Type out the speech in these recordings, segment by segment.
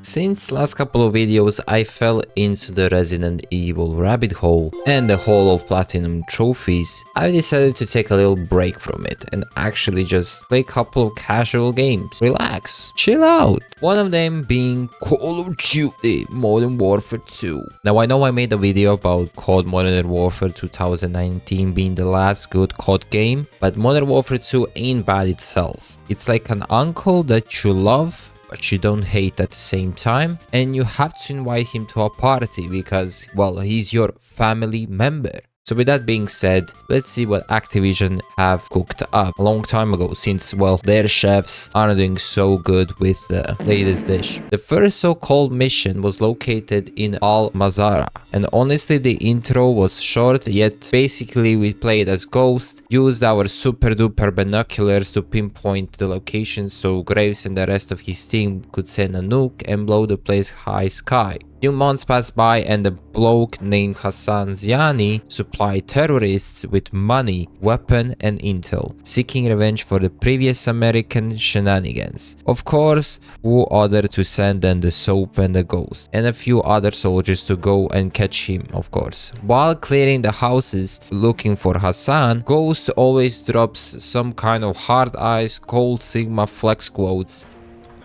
Since last couple of videos I fell into the Resident Evil rabbit hole and the Hall of Platinum trophies, I decided to take a little break from it and actually just play a couple of casual games. Relax, chill out. One of them being Call of Duty Modern Warfare 2. Now I know I made a video about COD Modern Warfare 2019 being the last good COD game, but Modern Warfare 2 ain't bad itself. It's like an uncle that you love but you don't hate at the same time, and you have to invite him to a party because, well, he's your family member. So with that being said, let's see what Activision have cooked up a long time ago, since, well, their chefs aren't doing so good with the latest dish. The first so-called mission was located in Al-Mazara, and honestly the intro was short, yet basically we played as Ghost, used our super duper binoculars to pinpoint the location so Graves and the rest of his team could send a nuke and blow the place high sky. Few months passed by and a bloke named Hassan Ziani supplied terrorists with money, weapon and intel, seeking revenge for the previous American shenanigans. Of course, who other to send than the Soap and the Ghost, and a few other soldiers to go and catch him, of course. While clearing the houses looking for Hassan, Ghost always drops some kind of hard eyes, cold Sigma flex quotes.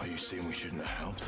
Are you saying we shouldn't have helped?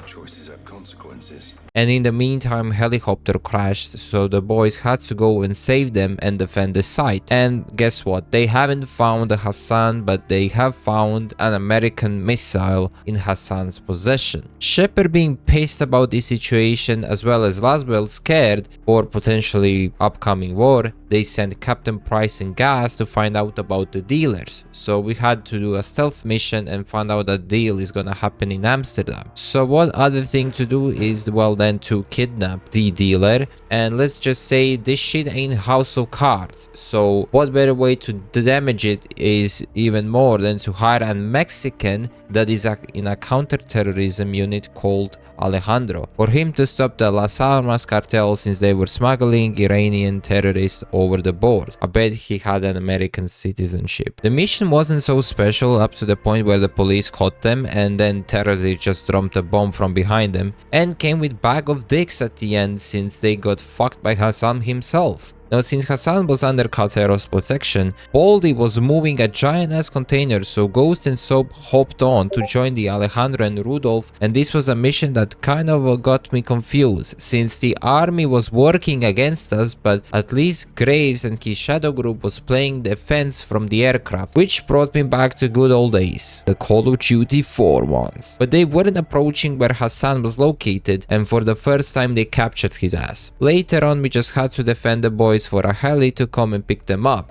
Choices have consequences. And in the meantime, helicopter crashed, so the boys had to go and save them and defend the site. And guess what? They haven't found Hassan, but they have found an American missile in Hassan's possession. Shepard being pissed about this situation, as well as Laswell scared for potentially upcoming war, they sent Captain Price and Gas to find out about the dealers. So we had to do a stealth mission and find out that deal is gonna happen in Amsterdam. So what other thing to do is, well, then to kidnap the dealer, and let's just say this shit ain't House of Cards, so what better way to damage it is even more than to hire a Mexican that is in a counter-terrorism unit called Alejandro, for him to stop the Las Almas cartel since they were smuggling Iranian terrorists over the board. I bet he had an American citizenship. The mission wasn't so special up to the point where the police caught them and then terrorists just dropped a bomb from behind them and came with bag of dicks at the end since they got fucked by Hassan himself. Now, since Hassan was under Aorus protection, Baldy was moving a giant-ass container, so Ghost and Soap hopped on to join the Alejandro and Rudolph, and this was a mission that kind of got me confused, since the army was working against us, but at least Graves and his shadow group was playing defense from the aircraft, which brought me back to good old days, the Call of Duty 4 ones. But they weren't approaching where Hassan was located, and for the first time they captured his ass. Later on we just had to defend the boys for a heli to come and pick them up.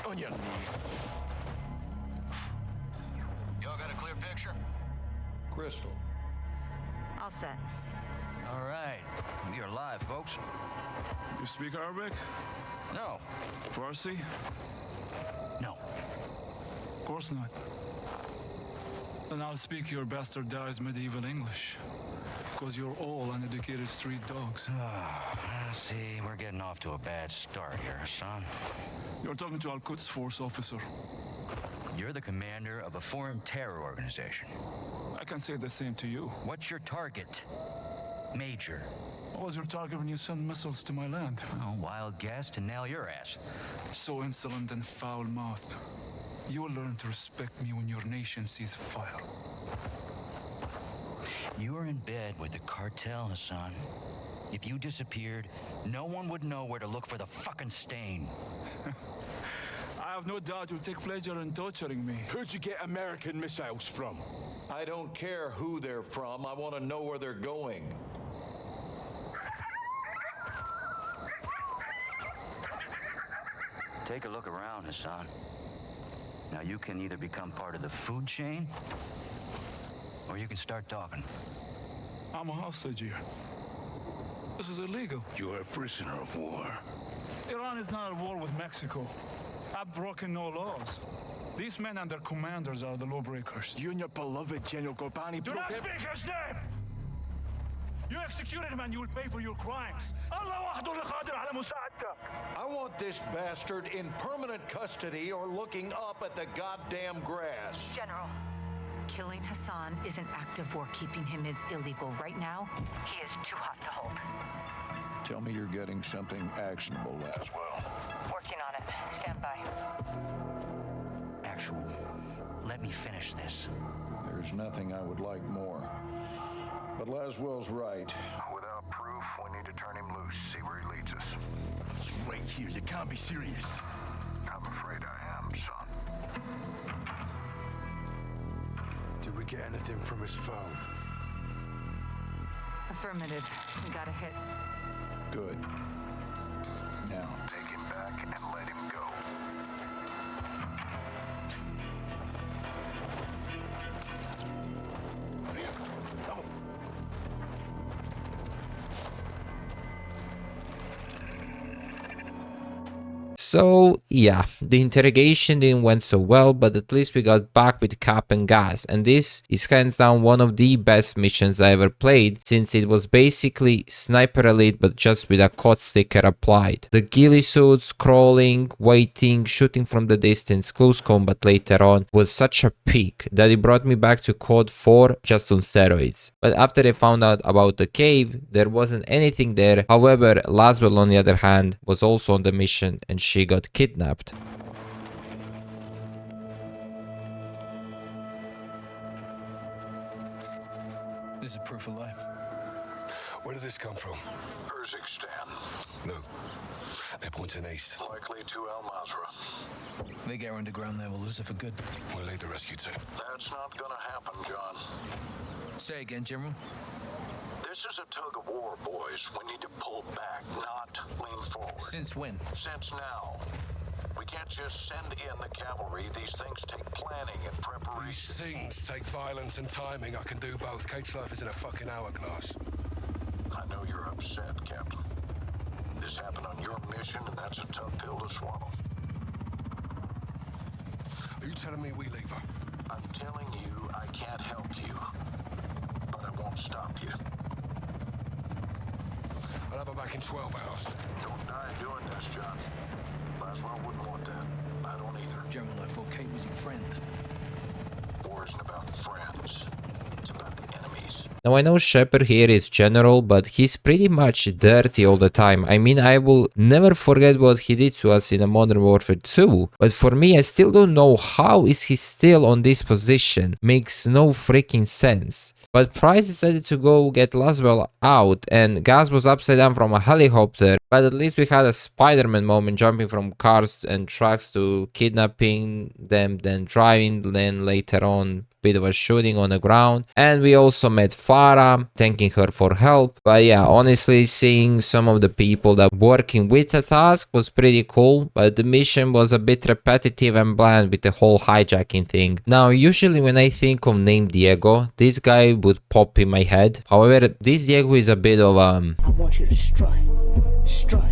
On your knees. Y'all got a clear picture? Crystal. All set. All right. We are live, folks. You speak Arabic? No. Farsi? No. Of course not. Then I'll speak your bastardized medieval English. Because you're all uneducated street dogs. See, we're getting off to a bad start here, son. You're talking to Al-Quds Force officer. You're the commander of a foreign terror organization. I can say the same to you. What's your target? Major. What was your target when you sent missiles to my land? Oh, wild guess to nail your ass. So insolent and foul-mouthed. You will learn to respect me when your nation sees fire. You are in bed with the cartel, Hassan. If you disappeared, no one would know where to look for the fucking stain. I have no doubt you'll take pleasure in torturing me. Where'd you get American missiles from? I don't care who they're from. I want to know where they're going. Take a look around, Hassan. Now you can either become part of the food chain, or you can start talking. I'm a hostage here. This is illegal. You're a prisoner of war. Iran is not at war with Mexico. I've broken no laws. These men and their commanders are the lawbreakers. You and your beloved General Gorbani Do not speak his name! You executed him and you will pay for your crimes. I want this bastard in permanent custody or looking up at the goddamn grass. General, Killing Hassan is an act of war. Keeping him is illegal. Right now, he is too hot to hold. Tell me you're getting something actionable as well. Working on it. Stand by. Actual. Let me finish this. There's nothing I would like more. But Laswell's right. Without proof, we need to turn him loose, see where he leads us. It's right here. You can't be serious. I'm afraid I am, son. Did we get anything from his phone? Affirmative. We got a hit. Good. Now, take him back and let him go. So yeah, the interrogation didn't went so well, but at least we got back with Cap and Gas, and this is hands down one of the best missions I ever played, since it was basically Sniper Elite but just with a COD sticker applied. The ghillie suits, crawling, waiting, shooting from the distance, close combat later on was such a peak that it brought me back to COD 4 just on steroids. But after I found out about the cave, there wasn't anything there. However, Laswell on the other hand was also on the mission and she got kidnapped. This is proof of life. Where did this come from? Urzikstan. No. They're pointing east. Likely to Al Mazrah. They get her underground there, we'll lose her for good. We'll lead the rescue team. That's not gonna happen, John. Say again, General. This is a tug of war, boys. We need to pull back, not lean forward. Since when? Since now. We can't just send in the cavalry. These things take planning and These preparation. things take violence and timing. I can do both. Kate's life is in a fucking hourglass. I know you're upset, Captain. This happened on your mission, and that's a tough pill to swallow. Are you telling me we leave her? I'm telling you I can't help you, but I won't stop you. I'll have her back in 12 hours. Don't die doing this, John. Laswell wouldn't want that. I don't either. General, I thought Kate was your friend. War isn't about friends. It's about enemies. Now I know Shepard here is general, but he's pretty much dirty all the time. I mean, I will never forget what he did to us in a Modern Warfare 2. But for me, I still don't know how is he still on this position. Makes no freaking sense. But Price decided to go get Laswell out, and Gas was upside down from a helicopter. But at least we had a Spider-Man moment, jumping from cars and trucks to kidnapping them, then driving, then later on bit of a shooting on the ground. And we also met Farah, thanking her for help. But yeah, honestly, seeing some of the people that were working with the task was pretty cool, but the mission was a bit repetitive and bland with the whole hijacking thing. Now, usually when I think of name Diego, this guy would pop in my head. However, this Diego is a bit of I want you to strike, strike,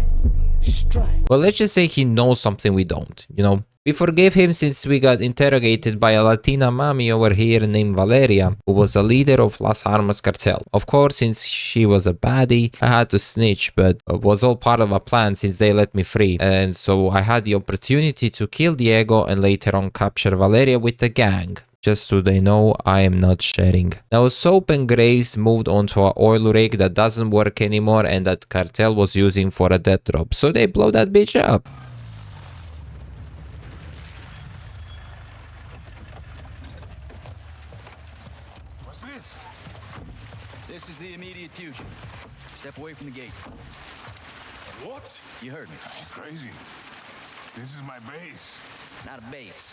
strike. well, let's just say he knows something we don't, you know? We forgave him since we got interrogated by a Latina mommy over here named Valeria, who was a leader of Las Armas cartel. Of course, since she was a baddie, I had to snitch, but it was all part of a plan since they let me free. And so I had the opportunity to kill Diego and later on capture Valeria with the gang. Just so they know, I am not sharing. Now, Soap and Grace moved onto an oil rig that doesn't work anymore and that cartel was using for a death drop. So they blow that bitch up. What's this? This is the immediate fusion. Step away from the gate. What? You heard me. You're crazy. This is my base. Not a base.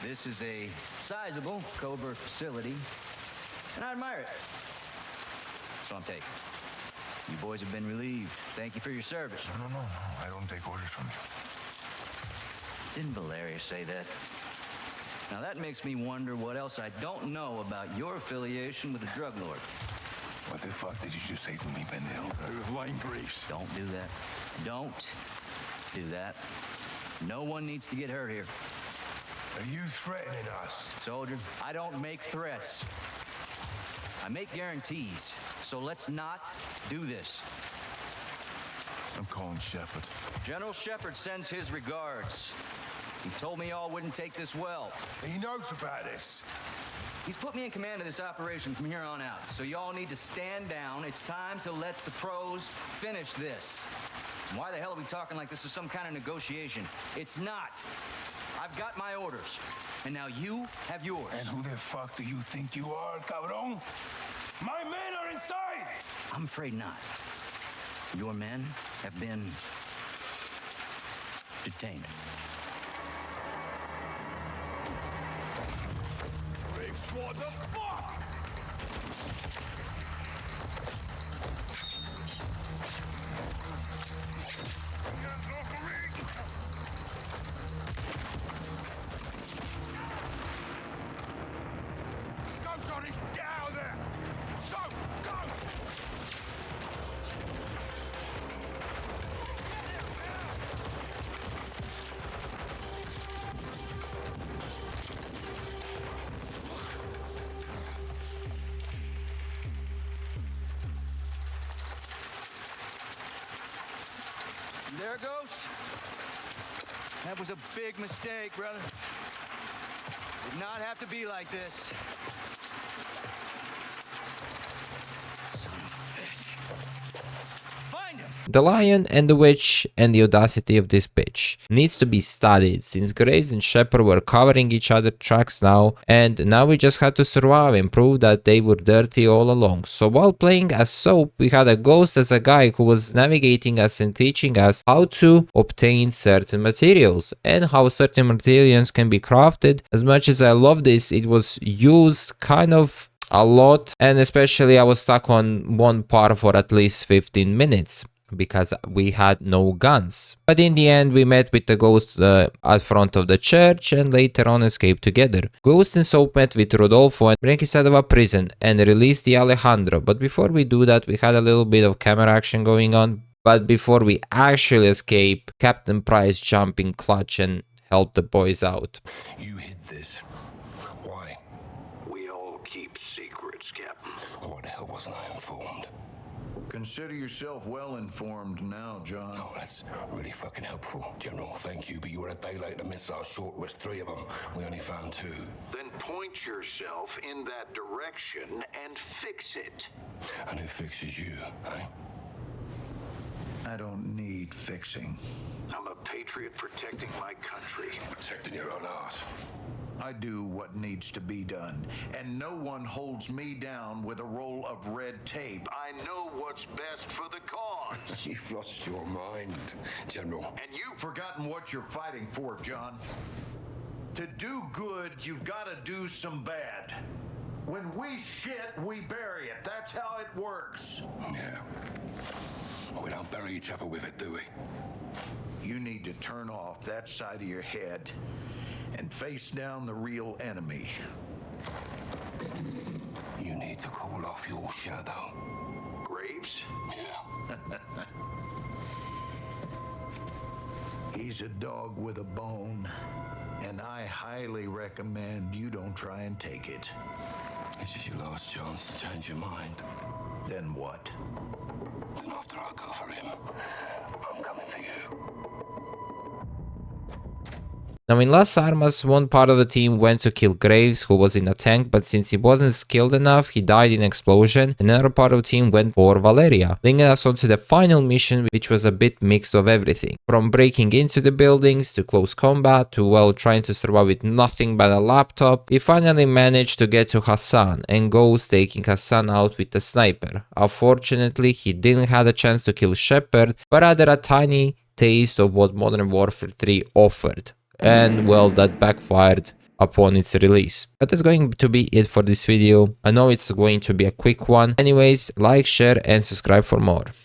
This is a sizable covert facility, and I admire it. So I'm taking. You boys have been relieved. Thank you for your service. No. I don't take orders from you. Didn't Valeria say that? Now that makes me wonder what else I don't know about your affiliation with the drug lord. What the fuck did you just say to me, Pendejo? I was lying briefs. Don't do that. Don't do that. No one needs to get hurt here. Are you threatening us? Soldier, I don't make threats. I make guarantees. So let's not do this. I'm calling Shepard. General Shepard sends his regards. He told me y'all wouldn't take this well. He knows about this. He's put me in command of this operation from here on out. So y'all need to stand down. It's time to let the pros finish this. And why the hell are we talking like this is some kind of negotiation? It's not. I've got my orders. And now you have yours. And who the fuck do you think you are, cabron? My men are inside! I'm afraid not. Your men have been detained. Graves, what the fuck? Go, Johnny! Get out of there! So, go! You there, Ghost? That was a big mistake, brother. Did not have to be like this. Son of a bitch. Find him! The Lion and the Witch and the audacity of this bitch needs to be studied, since Graves and Shepard were covering each other's tracks now, and now we just had to survive and prove that they were dirty all along. So while playing as Soap, we had a Ghost as a guy who was navigating us and teaching us how to obtain certain materials and how certain materials can be crafted. As much as I love this, it was used kind of a lot, and especially I was stuck on one part for at least 15 minutes. Because we had no guns. But in the end we met with the Ghost at front of the church and later on escaped together. Ghost and Soap met with Rodolfo and Breakisada prison and released the Alejandro. But before we do that, we had a little bit of camera action going on. But before we actually escape, Captain Price jumped in clutch and helped the boys out. You hid this. Why? We all keep secrets, Captain. Why the hell wasn't I informed? Consider yourself well informed now, John. Oh, that's really fucking helpful, General. Thank you, but you were a day late. The missile short was 3 of them. We only found 2. Then point yourself in that direction and fix it. And who fixes you, eh? I don't need fixing. I'm a patriot protecting my country. Protecting your own art. I do what needs to be done, and no one holds me down with a roll of red tape. I know what's best for the cause. You've lost your mind, General. And you've forgotten what you're fighting for, John. To do good, you've got to do some bad. When we shit, we bury it. That's how it works. Yeah. We don't bury each other with it, do we? You need to turn off that side of your head and face down the real enemy. You need to call off your shadow. Graves? Yeah. He's a dog with a bone, and I highly recommend you don't try and take it. This is your last chance to change your mind. Then what? Then after I go for him, I'm coming for you. Now in Las Armas, one part of the team went to kill Graves, who was in a tank, but since he wasn't skilled enough, he died in explosion. Another part of the team went for Valeria, bringing us onto the final mission, which was a bit mixed of everything. From breaking into the buildings, to close combat, to well trying to survive with nothing but a laptop, we finally managed to get to Hassan, and Ghost taking Hassan out with a sniper. Unfortunately, he didn't have a chance to kill Shepard, but rather a tiny taste of what Modern Warfare 3 offered. And well, that backfired upon its release. But that's going to be it for this video. I know it's going to be a quick one. Anyways, like, share and subscribe for more.